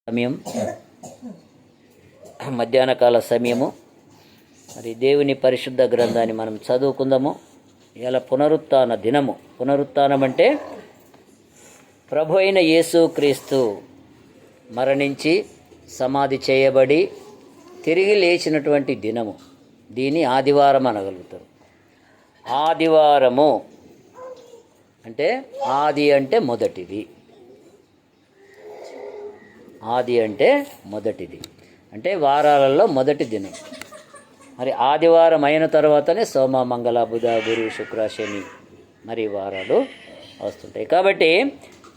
సమయం మధ్యాహ్న కాల సమయము. మరి దేవుని పరిశుద్ధ గ్రంథాన్ని మనం చదువుకుందాము. ఇలా పునరుత్థాన దినము. పునరుత్థానం అంటే ప్రభు అయిన యేసుక్రీస్తు మరణించి సమాధి చేయబడి తిరిగి లేచినటువంటి దినము. దీన్ని ఆదివారం అనగలుగుతారు. ఆదివారము అంటే ఆది అంటే మొదటిది. ఆది అంటే మొదటిది, అంటే వారాలలో మొదటి దినం. మరి ఆదివారం అయిన తర్వాతనే సోమ, మంగళ, బుధ, గురు, శుక్ర, శని మరి వారాలు వస్తుంటాయి. కాబట్టి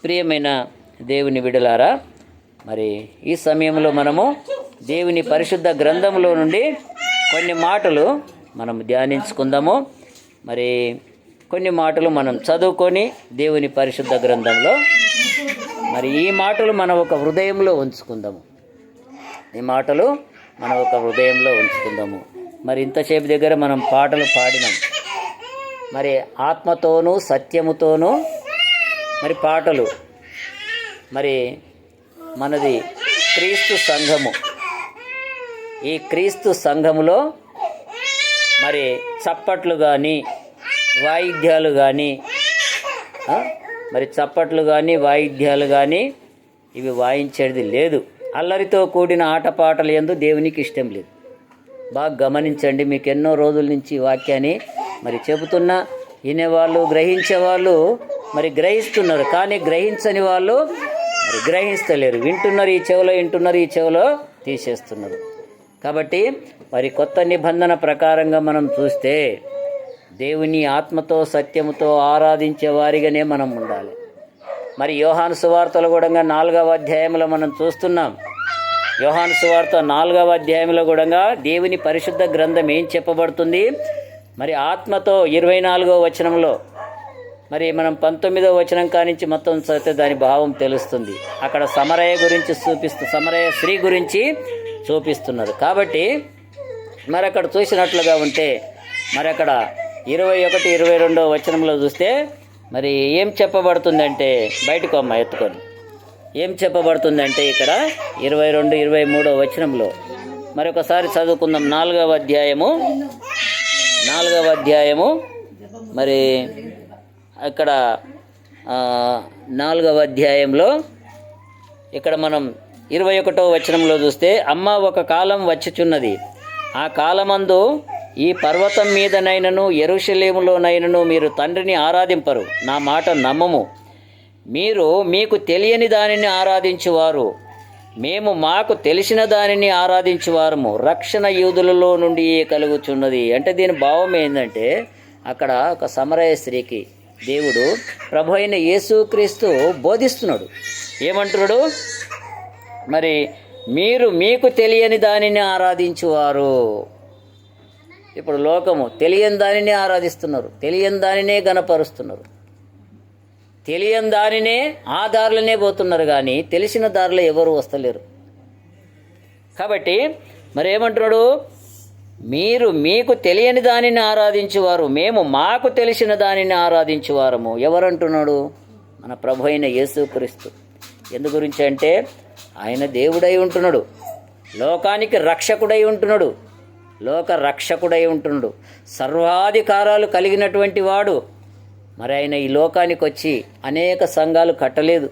ప్రియమైన దేవుని బిడ్డలారా, మరి ఈ సమయంలో మనము దేవుని పరిశుద్ధ గ్రంథంలో నుండి కొన్ని మాటలు మనం ధ్యానించుకుందాము. మరి కొన్ని మాటలు మనం చదువుకొని దేవుని పరిశుద్ధ గ్రంథంలో మరి ఈ మాటలు మనం ఒక హృదయంలో ఉంచుకుందాము. ఈ మాటలు మనం ఒక హృదయంలో ఉంచుకుందాము. మరి ఇంతసేపు దగ్గర మనం పాటలు పాడినాం. మరి ఆత్మతోనూ సత్యముతోనూ మరి పాటలు. మరి మనది క్రీస్తు సంఘము. ఈ క్రీస్తు సంఘములో మరి చప్పట్లు కానీ వాయిద్యాలు కానీ మరి చప్పట్లు కానీ వాయిద్యాలు కానీ ఇవి వాయించేది లేదు. అల్లరితో కూడిన ఆటపాటలు యందు దేవునికి ఇష్టం లేదు. బాగా గమనించండి. మీకు ఎన్నో రోజుల నుంచి వాక్యాన్ని మరి చెబుతున్నా, వినేవాళ్ళు గ్రహించేవాళ్ళు మరి గ్రహిస్తున్నారు, కానీ గ్రహించని వాళ్ళు మరి గ్రహిస్తలేరు. వింటున్నారు, ఈ చెవిలో వింటున్నారు, ఈ చెవిలో తీసేస్తున్నారు. కాబట్టి మరి కొత్త నిబంధన ప్రకారంగా మనం చూస్తే దేవుని ఆత్మతో సత్యముతో ఆరాధించే వారిగానే మనం ఉండాలి. మరి యోహాను సువార్తలో కూడా 4వ అధ్యాయంలో మనం చూస్తున్నాం. యోహాను సువార్త 4వ అధ్యాయంలో కూడా దేవుని పరిశుద్ధ గ్రంథం ఏం చెప్పబడుతుంది. మరి ఆత్మతో 24వ వచనంలో మరి మనం 19వ వచనం కానించి మొత్తం చదివితే దాని భావం తెలుస్తుంది. అక్కడ సమరయ గురించి సమరయ స్త్రీ గురించి చూపిస్తున్నారు. కాబట్టి మరి అక్కడ చూసినట్లుగా ఉంటే మరి అక్కడ 21, 22వ వచనంలో చూస్తే మరి ఏం చెప్పబడుతుందంటే, బయటకు అమ్మ ఎత్తుకొని ఏం చెప్పబడుతుందంటే ఇక్కడ 22, 23వ వచనంలో మరి ఒకసారి చదువుకుందాం. 4వ అధ్యాయము మరి ఇక్కడ 4వ అధ్యాయంలో ఇక్కడ మనం 21వ వచనంలో చూస్తే, అమ్మ ఒక కాలం వచ్చుచున్నది, ఆ కాలమందు ఈ పర్వతం మీదనైనను యెరూషలేములోనైనను మీరు తండ్రిని ఆరాధింపరు. నా మాట నమ్మము. మీరు మీకు తెలియని దానిని ఆరాధించువారు, మేము మాకు తెలిసిన దానిని ఆరాధించువారము. రక్షణ యూదులలో నుండి కలుగుచున్నది. అంటే దీని భావం ఏంటంటే, అక్కడ ఒక సమరయ స్త్రీకి దేవుడు ప్రభు అయిన యేసుక్రీస్తు బోధిస్తున్నాడు. ఏమంటున్నాడు? మరి మీరు మీకు తెలియని దానిని ఆరాధించువారు. ఇప్పుడు లోకము తెలియని దానినే ఆరాధిస్తున్నారు, తెలియని దానినే గణపరుస్తున్నారు, తెలియని దానినే ఆ దారిలోనే పోతున్నారు, కానీ తెలిసిన దారిలో ఎవరు వస్తలేరు. కాబట్టి మరి ఏమంటున్నాడు? మీరు మీకు తెలియని దానిని ఆరాధించువారు, మేము మాకు తెలిసిన దానిని ఆరాధించువారము. ఎవరంటున్నాడు? మన ప్రభు అయిన యేసుక్రీస్తు. ఎందు గురించి అంటే ఆయన దేవుడై ఉంటున్నాడు, లోకానికి రక్షకుడై ఉంటున్నాడు, లోక రక్షకుడై ఉంటున్నాడు, సర్వాధికారాలు కలిగినటువంటి వాడు. మరి ఆయన ఈ లోకానికి వచ్చి అనేక సంఘాలు కట్టలేదు.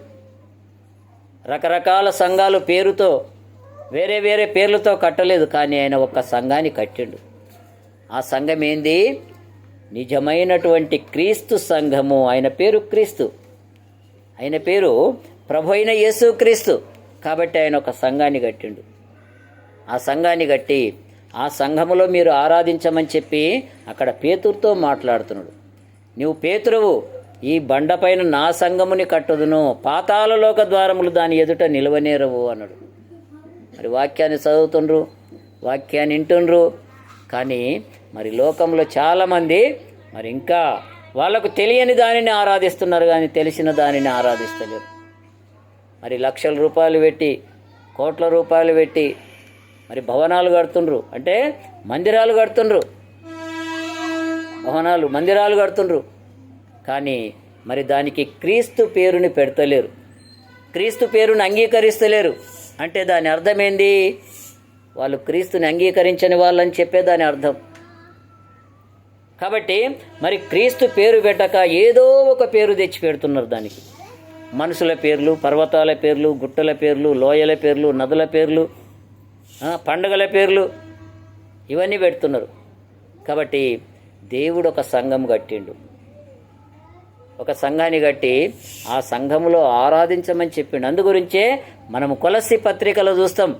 రకరకాల సంఘాలు పేరుతో వేరే వేరే పేర్లతో కట్టలేదు, కానీ ఆయన ఒక్క సంఘాన్ని కట్టిండు. ఆ సంఘం ఏంది? నిజమైనటువంటి క్రీస్తు సంఘము. ఆయన పేరు క్రీస్తు, ఆయన పేరు ప్రభు అయిన యేసుక్రీస్తు. కాబట్టి ఆయన ఒక సంఘాన్ని కట్టిండు. ఆ సంఘాన్ని కట్టి ఆ సంఘములో మీరు ఆరాధించమని చెప్పి అక్కడ పేతురుతో మాట్లాడుతున్నాడు. నువ్వు పేతురువు, ఈ బండపైన నా సంఘముని కట్టుదును, పాతాళలోక ద్వారములు దాని ఎదుట నిలవనేరవు అన్నాడు. మరి వాక్యాన్ని చదువుతుండ్రు, వాక్యాన్ని వింటుండ్రు, కానీ మరి లోకంలో చాలామంది మరి ఇంకా వాళ్ళకు తెలియని దానిని ఆరాధిస్తున్నారు, కానీ తెలిసిన దానిని ఆరాధిస్తలేరు. మరి లక్షల రూపాయలు పెట్టి, కోట్ల రూపాయలు పెట్టి మరి భవనాలు కడుతుండ్రు, అంటే మందిరాలు కడుతుండ్రు, మందిరాలు కడుతుండ్రు, కానీ మరి దానికి క్రీస్తు పేరుని పెడతలేరు. క్రీస్తు పేరును అంగీకరిస్తలేరు. అంటే దాని అర్థం ఏంది? వాళ్ళు క్రీస్తుని అంగీకరించని వాళ్ళని చెప్పే దాని అర్థం. కాబట్టి మరి క్రీస్తు పేరు పెట్టక ఏదో ఒక పేరు తెచ్చి పెడుతున్నారు దానికి. మనుషుల పేర్లు, పర్వతాల పేర్లు, గుట్టల పేర్లు, లోయల పేర్లు, నదుల పేర్లు, పండుగల పేర్లు, ఇవన్నీ పెడుతున్నారు. కాబట్టి దేవుడు ఒక సంఘం కట్టిండు. ఒక సంఘాన్ని కట్టి ఆ సంఘంలో ఆరాధించమని చెప్పిండు. అందుగురించే మనము కొలస్సీ పత్రికలో చూస్తాం.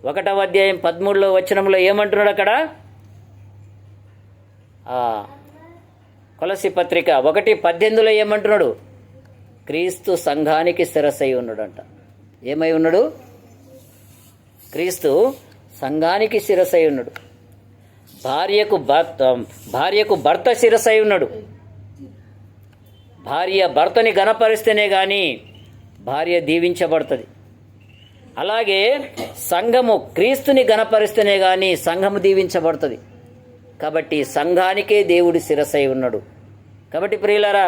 1వ అధ్యాయం 13వ వచనంలో ఏమంటున్నాడు అక్కడ? కొలస్సీ పత్రిక 1:18లో ఏమంటున్నాడు? క్రీస్తు సంఘానికి శిరస్సై ఉన్నాడంట. ఏమై ఉన్నాడు? క్రీస్తు సంఘానికి శిరస్సై ఉన్నాడు. భార్యకు భర్త శిరస్సై ఉన్నాడు. భార్య భర్తని గణపరిస్తేనే కానీ భార్య దీవించబడుతుంది. అలాగే సంఘము క్రీస్తుని గణపరిస్తేనే కానీ సంఘము దీవించబడుతుంది. కాబట్టి సంఘానికే దేవుడి శిరస్సై ఉన్నాడు. కాబట్టి ప్రియులారా,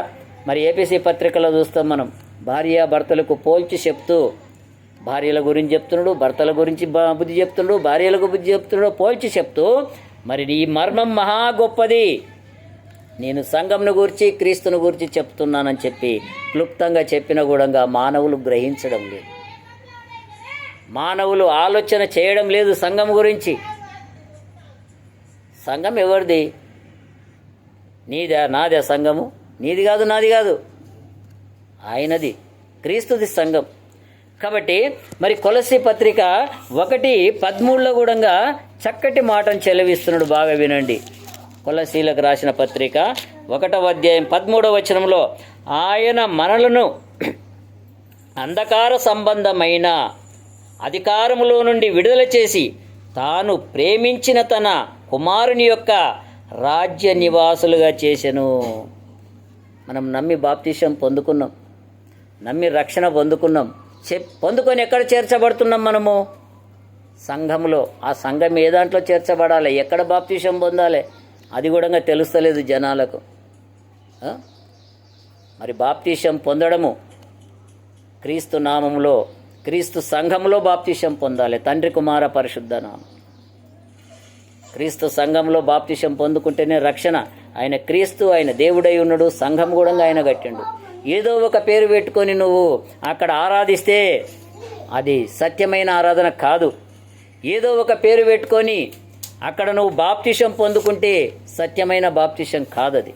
మరి ఏపీసీ పత్రికలో చూస్తాం మనం, భార్య భర్తలకు పోల్చి చెప్తూ భార్యల గురించి చెప్తున్నాడు, భర్తల గురించి బుద్ధి చెప్తున్నాడు, భార్యలకు బుద్ధి చెప్తున్నాడు, పోల్చి చెప్తూ మరి ఈ మర్మం మహా గొప్పది, నేను సంఘంను గురించి క్రీస్తుని గురించి చెప్తున్నానని చెప్పి క్లుప్తంగా చెప్పిన కూడా మానవులు గ్రహించడం లేదు. మానవులు ఆలోచన చేయడం లేదు సంఘం గురించి. సంఘం ఎవరిది? నీదా నాదే సంఘము? నీది కాదు, నాది కాదు, ఆయనది, క్రీస్తుది సంఘం. కాబట్టి మరి కొలస్సీ పత్రిక 1:13లో కూడా చక్కటి మాటను చెలవిస్తున్నాడు. బాగా వినండి. కొలస్సీలకు రాసిన పత్రిక 1వ అధ్యాయం 13వ వచనంలో, ఆయన మనలను అంధకార సంబంధమైన అధికారములో నుండి విడుదల చేసి తాను ప్రేమించిన తన కుమారుని యొక్క రాజ్య నివాసులుగా చేసెను. మనం నమ్మి బాప్తిసం పొందుకున్నాం, నమ్మి రక్షణ పొందుకున్నాం. పొందుకొని ఎక్కడ చేర్చబడుతున్నాం మనము? సంఘంలో. ఆ సంఘం ఏ దాంట్లో చేర్చబడాలి, ఎక్కడ బాప్తిసం పొందాలి, అది కూడా తెలుస్తలేదు జనాలకు. మరి బాప్తిసం పొందడము క్రీస్తు నామములో, క్రీస్తు సంఘంలో బాప్తిసం పొందాలి. తండ్రి కుమార పరిశుద్ధ నామం. క్రీస్తు సంఘంలో బాప్తిసం పొందుకుంటేనే రక్షణ. ఆయన క్రీస్తు, ఆయన దేవుడై ఉన్నాడు, సంఘం కూడా ఆయన కట్టిండు. ఏదో ఒక పేరు పెట్టుకొని నువ్వు అక్కడ ఆరాధిస్తే అది సత్యమైన ఆరాధన కాదు. ఏదో ఒక పేరు పెట్టుకొని అక్కడ నువ్వు బాప్తిసం పొందుకుంటే సత్యమైన బాప్తిసం కాదు. అది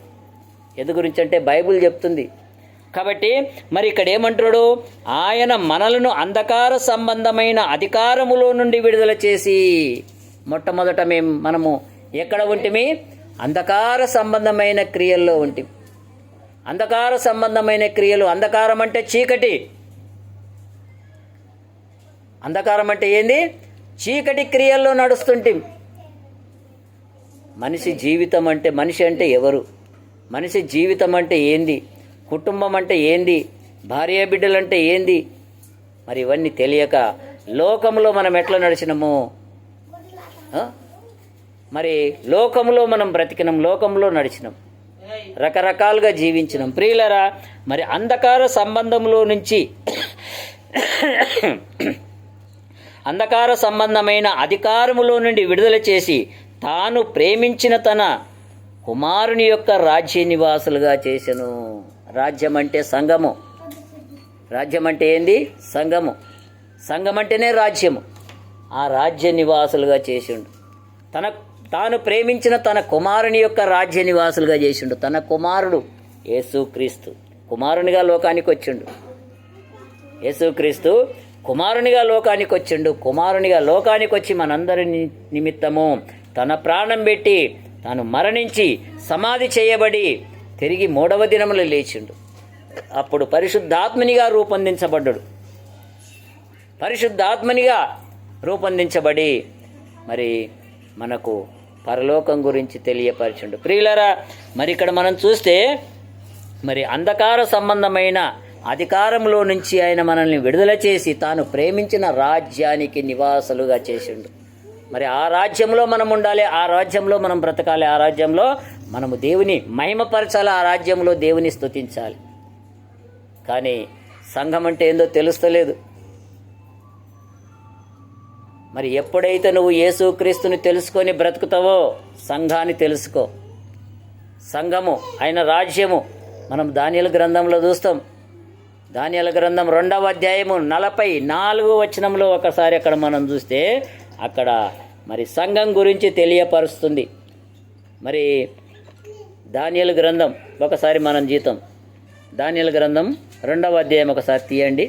ఎందు గురించి అంటే బైబిల్ చెప్తుంది. కాబట్టి మరి ఇక్కడ ఏమంటున్నాడు? ఆయన మనలను అంధకార సంబంధమైన అధికారములో నుండి విడుదల చేసి. మొట్టమొదట మనము ఎక్కడ ఉంటిమి? అంధకార సంబంధమైన క్రియల్లో ఉంటిమి. అంధకార సంబంధమైన క్రియలు. అంధకారం అంటే చీకటి. అంధకారం అంటే ఏంది? చీకటి క్రియల్లో నడుస్తుంటే. మనిషి జీవితం అంటే, మనిషి అంటే ఎవరు, మనిషి జీవితం అంటే ఏంది, కుటుంబం అంటే ఏంది, భార్య బిడ్డలంటే ఏంది, మరి ఇవన్నీ తెలియక లోకంలో మనం ఎట్లా నడిచినాము? మరి లోకంలో మనం బ్రతికినాం, లోకంలో నడిచినాం, రకరకాలుగా జీవించినాం. ప్రియులరా, మరి అంధకార సంబంధంలో నుంచి అంధకార సంబంధమైన అధికారములో నుండి విడుదల చేసి తాను ప్రేమించిన తన కుమారుని యొక్క రాజ్య నివాసులుగా చేసెను. రాజ్యం అంటే సంఘము. రాజ్యం అంటే ఏంది? సంఘము. సంఘం అంటేనే రాజ్యము. ఆ రాజ్య నివాసులుగా చేసిండు. తాను ప్రేమించిన తన కుమారుని యొక్క రాజ్య నివాసులుగా చేసిండు. తన కుమారుడు యేసుక్రీస్తు కుమారునిగా లోకానికి వచ్చిండు. యేసుక్రీస్తు కుమారునిగా లోకానికి వచ్చిండు. కుమారునిగా లోకానికి వచ్చి మనందరి నిమిత్తము తన ప్రాణం పెట్టి తాను మరణించి సమాధి చేయబడి తిరిగి 3వ దినములో లేచిండు. అప్పుడు పరిశుద్ధాత్మనిగా రూపొందించబడ్డాడు. పరిశుద్ధాత్మనిగా రూపొందించబడి మరి మనకు పరలోకం గురించి తెలియపరిచిండు. ప్రియులరా, మరి ఇక్కడ మనం చూస్తే మరి అంధకార సంబంధమైన అధికారంలో నుంచి ఆయన మనల్ని విడుదల చేసి తాను ప్రేమించిన రాజ్యానికి నివాసులుగా చేసిండు. మరి ఆ రాజ్యంలో మనం ఉండాలి, ఆ రాజ్యంలో మనం బ్రతకాలి, ఆ రాజ్యంలో మనము దేవుని మహిమపరచాలి, ఆ రాజ్యంలో దేవుని స్తుతించాలి. కానీ సంఘం అంటే ఏందో తెలుస్తలేదు. మరి ఎప్పుడైతే నువ్వు యేసుక్రీస్తుని తెలుసుకొని బ్రతుకుతావో సంఘాన్ని తెలుసుకో. సంఘము ఆయన రాజ్యము మనం దానియేలు గ్రంథంలో చూస్తాం. దానియేలు గ్రంథం 2వ అధ్యాయము 44వ వచనంలో ఒకసారి అక్కడ మనం చూస్తే అక్కడ మరి సంఘం గురించి తెలియపరుస్తుంది. మరి దానియేలు గ్రంథం ఒకసారి మనం దానియేలు గ్రంథం 2వ అధ్యాయం ఒకసారి తీయండి.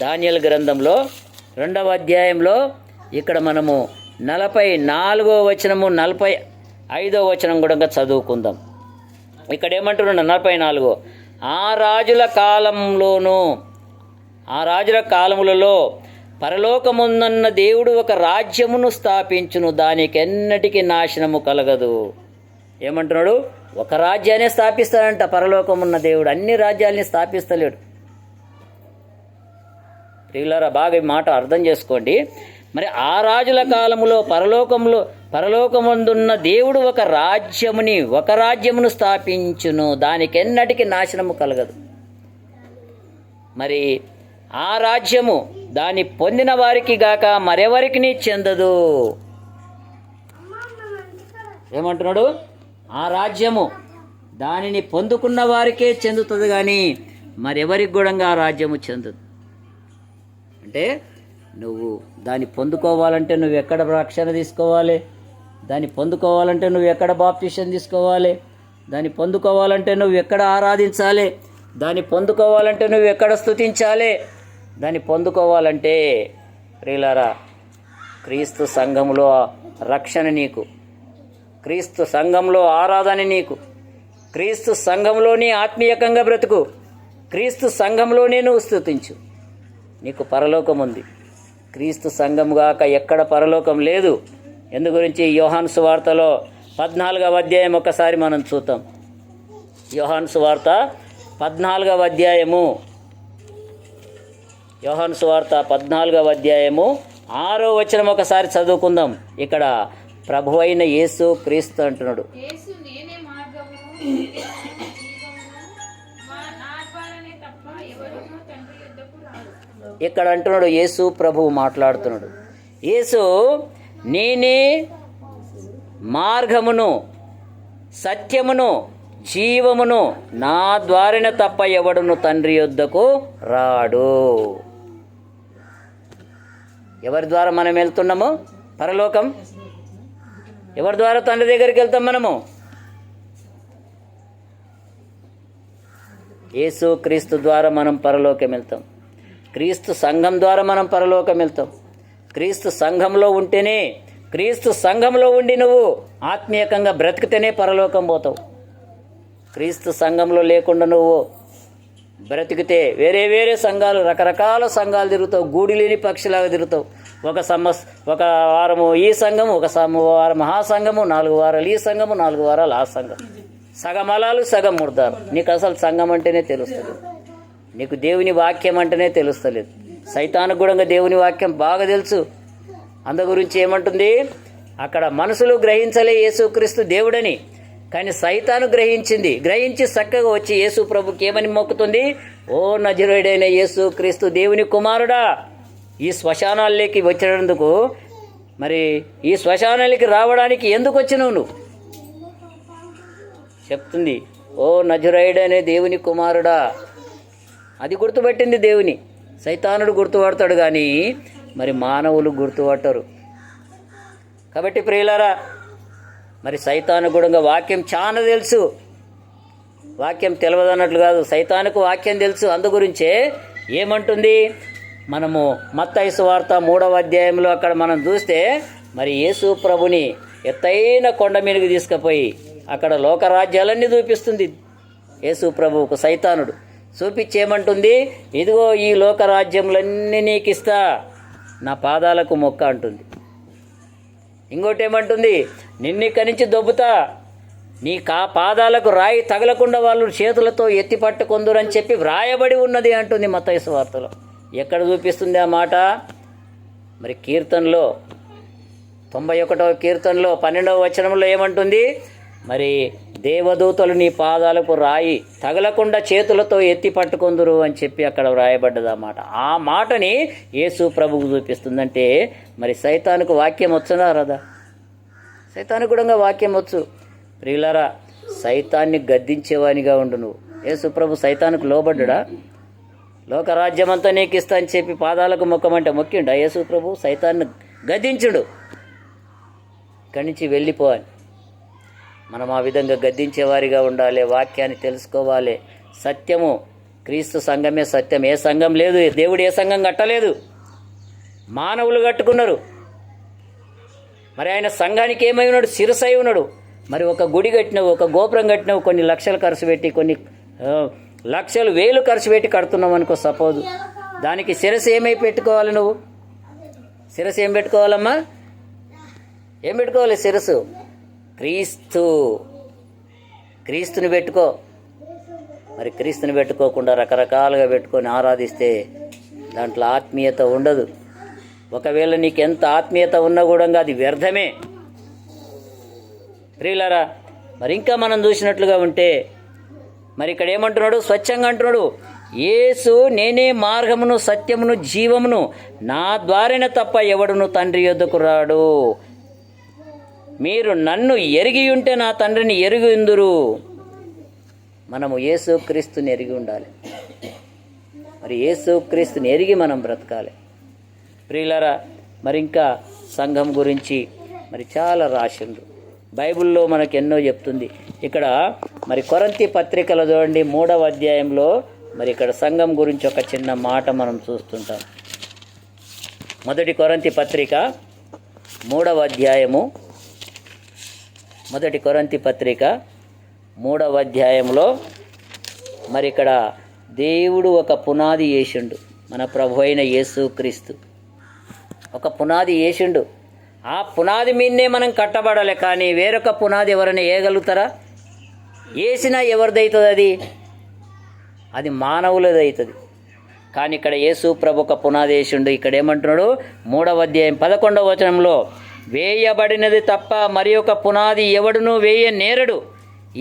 దానియేలు గ్రంథంలో 2వ అధ్యాయంలో ఇక్కడ మనము 44వ వచనము 45వ వచనం కూడా చదువుకుందాం. ఇక్కడ ఏమంటున్నాడు 44, ఆ రాజుల కాలములలో పరలోకముందన్న దేవుడు ఒక రాజ్యమును స్థాపించును, దానికెన్నటికీ నాశనము కలగదు. ఏమంటున్నాడు? ఒక రాజ్యాన్ని స్థాపిస్తాడంట పరలోకమున్న దేవుడు, అన్ని రాజ్యాల్ని స్థాపిస్తలేడు. ప్రియులారా బాగా ఈ మాట అర్థం చేసుకోండి. మరి ఆ రాజుల కాలములో పరలోకమందున్న దేవుడు ఒక రాజ్యమును స్థాపించును, దానికెన్నటికి నాశనము కలగదు. మరి ఆ రాజ్యము దాన్ని పొందిన వారికి గాక మరెవరికి చెందదు. ఏమంటున్నాడు? ఆ రాజ్యము దానిని పొందుకున్న వారికే చెందుతుంది, కానీ మరెవరికి కూడా ఆ రాజ్యము చెందదు. అంటే నువ్వు దాన్ని పొందుకోవాలంటే నువ్వు ఎక్కడ రక్షణ తీసుకోవాలి, దాన్ని పొందుకోవాలంటే నువ్వు ఎక్కడ బాప్టిషన్ తీసుకోవాలి, దాన్ని పొందుకోవాలంటే నువ్వు ఎక్కడ ఆరాధించాలి, దాన్ని పొందుకోవాలంటే నువ్వు ఎక్కడ స్తుతించాలి, దాన్ని పొందుకోవాలంటే ప్రియులారా క్రీస్తు సంఘములో రక్షణ నీకు, క్రీస్తు సంఘంలో ఆరాధన నీకు, క్రీస్తు సంఘంలోనే ఆత్మీయకంగా బ్రతుకు, క్రీస్తు సంఘంలోనే నువ్వు స్తుతించు, నీకు పరలోకం ఉంది. క్రీస్తు సంఘం గాక ఎక్కడ పరలోకం లేదు. ఎందు గురించి యోహాను సువార్తలో 14వ అధ్యాయం ఒకసారి మనం చూద్దాం. యోహాను సువార్త 14వ అధ్యాయము 6వ వచనం ఒకసారి చదువుకుందాం. ఇక్కడ ప్రభు అయిన యేసు క్రీస్తు అంటున్నాడు, ఇక్కడ అంటున్నాడు, యేసు ప్రభువు మాట్లాడుతున్నాడు. యేసు నేనే మార్గమును సత్యమును జీవమును, నా ద్వారానే తప్ప ఎవడును తండ్రి యొద్దకు రాడు. ఎవరి ద్వారా మనం వెళ్తున్నాము పరలోకం? ఎవరి ద్వారా తండ్రి దగ్గరికి వెళ్తాం మనము? యేసు క్రీస్తు ద్వారా మనం పరలోకం వెళ్తాం. క్రీస్తు సంఘం ద్వారా మనం పరలోకం వెళ్తాం. క్రీస్తు సంఘంలో ఉంటేనే, క్రీస్తు సంఘంలో ఉండి నువ్వు ఆత్మీయకంగా బ్రతికితేనే పరలోకం పోతావు. క్రీస్తు సంఘంలో లేకుండా నువ్వు బ్రతికితే వేరే వేరే సంఘాలు, రకరకాల సంఘాలు తిరుగుతావు, గూడి లేని పక్షిలాగా తిరుగుతావు. ఒక వారము ఈ సంఘము, ఒక వారం ఆ సంఘము, 4 వారాలు ఈ సంఘము, 4 వారాలు ఆ సంఘం, సగం అలాలు సగం ముడతారు. నీకు అసలు సంఘం అంటేనే తెలుస్తుంది, నీకు దేవుని వాక్యం అంటేనే తెలుస్తలేదు. సైతానికి కూడా దేవుని వాక్యం బాగా తెలుసు. అందు గురించి ఏమంటుంది అక్కడ, మనుషులు గ్రహించలే యేసుక్రీస్తు దేవుడని, కానీ సైతాను గ్రహించి చక్కగా వచ్చి యేసు ప్రభుకి ఏమని మొక్కుతుంది? ఓ నజరేయుడైన యేసుక్రీస్తు దేవుని కుమారుడా, ఈ శ్మశానాల్లోకి వచ్చినందుకు, మరి ఈ శ్మశానాలకి రావడానికి ఎందుకు వచ్చినావు నువ్వు చెప్తుంది. ఓ నజరేయుడైన దేవుని కుమారుడా, అది గుర్తుపట్టింది దేవుని. సైతానుడు గుర్తుపడతాడు, కానీ మరి మానవులు గుర్తుపట్టరు. కాబట్టి ప్రియులారా, మరి సైతాను కూడా వాక్యం చాలా తెలుసు. వాక్యం తెలియదన్నట్లు కాదు, సైతానుకు వాక్యం తెలుసు. అందు గురించే ఏమంటుంది, మనము మత్తయి సువార్త 3వ అధ్యాయంలో అక్కడ మనం చూస్తే, మరి యేసు ప్రభుని ఎత్తైన కొండ మీదకి తీసుకుపోయి అక్కడ లోకరాజ్యాలన్నీ చూపిస్తుంది. యేసు ప్రభువుకు సైతానుడు చూపించేమంటుంది, ఇదిగో ఈ లోకరాజ్యములన్నీ నీకు ఇస్తా, నా పాదాలకు మొక్క అంటుంది. ఇంకోటి ఏమంటుంది, నిన్నిక్కడి నుంచి దొబ్బుతా, నీ పాదాలకు రాయి తగలకుండా వాళ్ళు చేతులతో ఎత్తి పట్టుకొందురని చెప్పి వ్రాయబడి ఉన్నది అంటుంది మత్తయి సువార్తలో. ఎక్కడ చూపిస్తుంది ఆ మాట? మరి కీర్తనలో 91వ కీర్తనలో 12వ వచనంలో ఏమంటుంది, మరి దేవదూతలు నీ పాదాలకు రాయి తగలకుండా చేతులతో ఎత్తి పట్టుకొందురు అని చెప్పి అక్కడ వ్రాయబడ్డది ఆ మాట. ఆ మాటని యేసు ప్రభువు చూపిస్తుందంటే మరి సైతానుకు వాక్యం వచ్చునా రాదా? సైతానికి కూడా వాక్యం వచ్చు. ప్రియులారా, సైతాన్ని గద్దించేవానిగా ఉండు నువ్వు. యేసు ప్రభు సైతానికి లోబడ్డా? లోకరాజ్యమంతా నీకు ఇస్తా అని చెప్పి పాదాలకు మొక్కమంటే మొక్కిండా యేసు ప్రభు? సైతాన్ని గద్దించుడు, ఇక్కడి నుంచి వెళ్ళిపోవాలి. మనం ఆ విధంగా గద్దించేవారిగా ఉండాలి. వాక్యాన్ని తెలుసుకోవాలి. సత్యము, క్రీస్తు సంఘమే సత్యం. ఏ సంఘం లేదు, దేవుడు ఏ సంఘం కట్టలేదు, మానవులు కట్టుకున్నారు. మరి ఆయన సంఘానికి ఏమై ఉన్నాడు? శిరసై ఉన్నాడు. మరి ఒక గుడి కట్టినావు, ఒక గోపురం కట్టినావు, కొన్ని లక్షలు ఖర్చు పెట్టి, కొన్ని లక్షలు వేలు ఖర్చు పెట్టి కడుతున్నావు అనుకో సపోజ్. దానికి శిరస్సు ఏమై పెట్టుకోవాలి నువ్వు? శిరస్సు ఏం పెట్టుకోవాలమ్మా? ఏం పెట్టుకోవాలి శిరస్సు? క్రీస్తుని పెట్టుకో. మరి క్రీస్తుని పెట్టుకోకుండా రకరకాలుగా పెట్టుకొని ఆరాధిస్తే దాంట్లో ఆత్మీయత ఉండదు. ఒకవేళ నీకు ఎంత ఆత్మీయత ఉన్నా కూడా అది వ్యర్థమే. ప్రియులారా, మరి ఇంకా మనం చూసినట్లుగా ఉంటే మరి ఇక్కడ ఏమంటున్నాడు? స్వచ్ఛంగా అంటున్నాడు, యేసు నేనే మార్గమును సత్యమును జీవమును, నా ద్వారానే తప్ప ఎవడును తండ్రి యొద్దకు రాడు. మీరు నన్ను ఎరిగి ఉంటే నా తండ్రిని ఎరిగి ఉందురు. మనము యేసు క్రీస్తుని ఎరిగి ఉండాలి. మరి యేసు క్రీస్తుని ఎరిగి మనం బ్రతకాలి. ప్రియులారా, మరి ఇంకా సంఘం గురించి మరి చాలా రాసిండ్రు. బైబిల్లో మనకు ఎన్నో చెప్తుంది. ఇక్కడ మరి కొరింథీ పత్రికలో చూడండి 3వ అధ్యాయంలో మరి ఇక్కడ సంఘం గురించి ఒక చిన్న మాట మనం చూస్తుంటాం. మొదటి కొరింథీ పత్రిక 3వ అధ్యాయము, మొదటి కొరింథీ పత్రిక 3వ అధ్యాయంలో మరి ఇక్కడ దేవుడు ఒక పునాది వేసిండు. మన ప్రభు అయిన యేసు క్రీస్తు ఒక పునాది వేసిండు. ఆ పునాది మీదనే మనం కట్టబడాలి. కానీ వేరొక పునాది ఎవరైనా వేయగలుగుతారా? వేసినా ఎవరిదవుతుంది? అది మానవులది అవుతుంది. కానీ ఇక్కడ యేసు ప్రభు ఒక పునాది వేసిండు. ఇక్కడ ఏమంటున్నాడు? 3వ అధ్యాయం 11వ వచనంలో, వేయబడినది తప్ప మరి ఒక పునాది ఎవడునూ వేయనేరడు,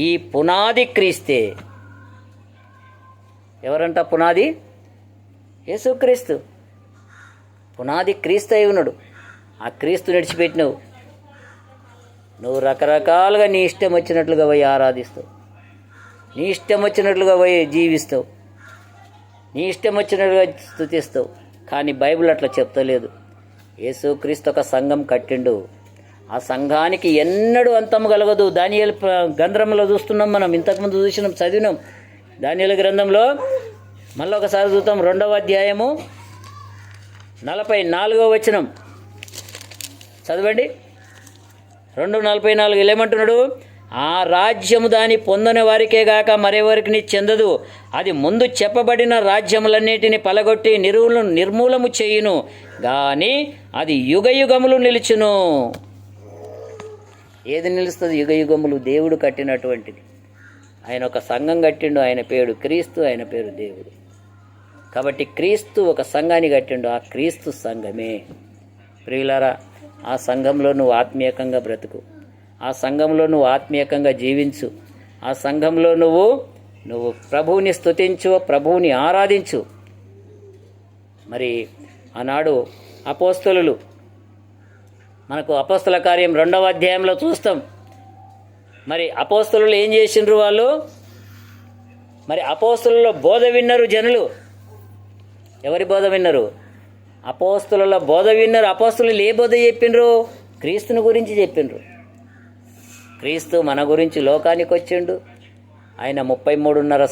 ఈ పునాది క్రీస్తే. ఎవరంట పునాది? యేసుక్రీస్తు. పునాది క్రీస్తు అయి ఉన్నాడు. ఆ క్రీస్తు నడిచిపెట్టినవు నువ్వు రకరకాలుగా నీ ఇష్టం వచ్చినట్లుగా పోయి ఆరాధిస్తావు, నీ ఇష్టం వచ్చినట్లుగా పోయి జీవిస్తావు, నీ ఇష్టం వచ్చినట్లుగా స్తుతిస్తావు. కానీ బైబిల్ అట్లా చెప్తలేదు. యేసుక్రీస్తు ఒక సంఘం కట్టిండు. ఆ సంఘానికి ఎన్నడూ అంతము కలగదు. దానియేలు గ్రంథంలో చూస్తున్నాం మనం, ఇంతకుముందు చూసినాం, చదివినాం. దానియేలు గ్రంథంలో మళ్ళీ ఒకసారి చూద్దాం. 2వ అధ్యాయము 44వ వచనం చదవండి. 2:44 ఏమంటున్నాడు? ఆ రాజ్యము దాని పొందని వారికే గాక మరెవరికి చెందదు. అది ముందు చెప్పబడిన రాజ్యములన్నిటిని పలగొట్టి నిర్మూలము చేయును, గాని అది యుగయుగములు నిలుచును. ఏది నిలుస్తుంది? యుగయుగములు. దేవుడు కట్టినటువంటిది. ఆయన ఒక సంఘం కట్టిండు. ఆయన పేరు క్రీస్తు, ఆయన పేరు దేవుడు. కాబట్టి క్రీస్తు ఒక సంఘాన్ని కట్టిండు. ఆ క్రీస్తు సంఘమే. ప్రియులారా, ఆ సంఘంలో నువ్వు ఆత్మీయకంగా బ్రతుకు. ఆ సంఘంలో నువ్వు ఆత్మీయకంగా జీవించు. ఆ సంఘంలో నువ్వు ప్రభువుని స్తుతించు, ప్రభువుని ఆరాధించు. మరి ఆనాడు అపోస్తలులు, మనకు అపోస్తల కార్యం 2వ అధ్యాయంలో చూస్తాం. మరి అపోస్తలులు ఏం చేసిండ్రు? వాళ్ళు మరి అపోస్తలుల బోధ విన్నారు జనులు. ఎవరి బోధ విన్నారు? అపోస్తలుల బోధ విన్నారు. అపోస్తలులు ఏ బోధ చెప్పిండ్రు? క్రీస్తుని గురించి చెప్పిండ్రు. క్రీస్తు మన గురించి లోకానికి వచ్చిండు. ఆయన 33.5